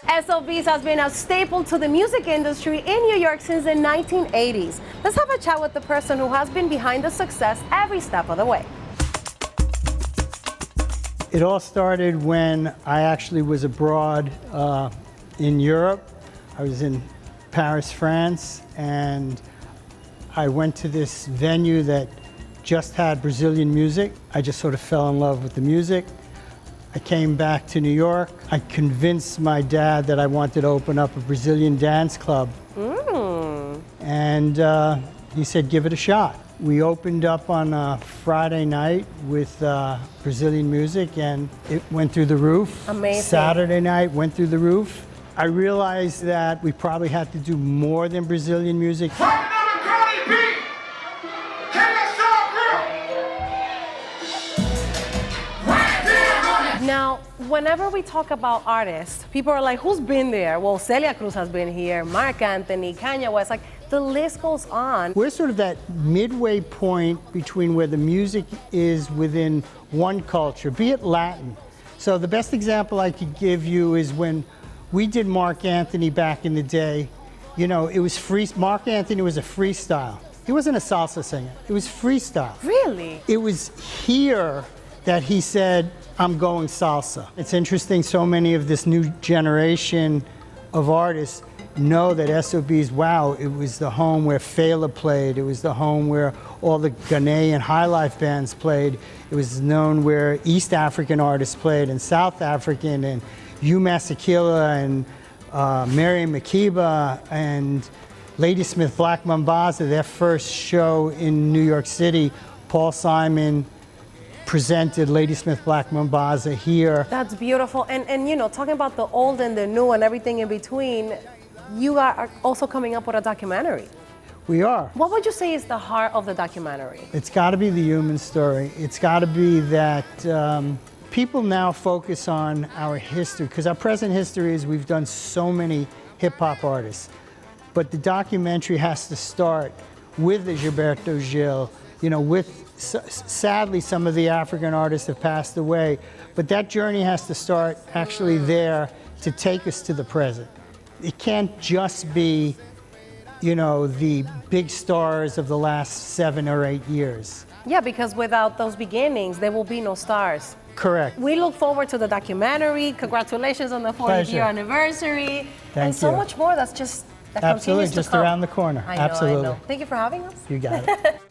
S.O.B has been a staple to the music industry in New York since the 1980s. Let's have a chat with the person who has been behind the success every step of the way. It all started when I actually was abroad in Europe. I was in Paris, France, and I went to this venue that just had Brazilian music. I just sort of fell in love with the music. I came back to New York. I convinced my dad that I wanted to open up a Brazilian dance club. And he said, give it a shot. We opened up on a Friday night with Brazilian music, and it went through the roof. Amazing. Saturday night went through the roof. I realized that we probably had to do more than Brazilian music. Now, whenever we talk about artists, people are like, who's been there? Well, Celia Cruz has been here, Marc Anthony, Kanye West, like the list goes on. We're sort of that midway point between where the music is within one culture, be it Latin. So the best example I could give you is when we did Marc Anthony back in the day, you know, it was free. Marc Anthony was a freestyle. He wasn't a salsa singer, it was freestyle. Really? It was here that he said, I'm going salsa. It's interesting, so many of this new generation of artists know that S.O.B's, wow, it was the home where Fela played, it was the home where all the Ghanaian high life bands played, it was known where East African artists played, and South African, and Hugh Masekela, and Mary Makeba, and Ladysmith Black Mambaza, their first show in New York City, Paul Simon presented Ladysmith Black Mambaza here. That's beautiful. And you know, talking about the old and the new and everything in between, you are also coming up with a documentary. We are. What would you say is the heart of the documentary? It's got to be the human story. It's got to be that people now focus on our history, because our present history is we've done so many hip-hop artists. But the documentary has to start with the Gilberto Gil, you know, with, sadly, some of the African artists have passed away, but that journey has to start actually there to take us to the present. It can't just be, you know, the big stars of the last 7 or 8 years. Yeah, because without those beginnings, there will be no stars. Correct. We look forward to the documentary. Congratulations on the 40th year anniversary. And so much more that Absolutely, continues to just come. around the corner. I know, Absolutely. I know. Thank you for having us. You got it.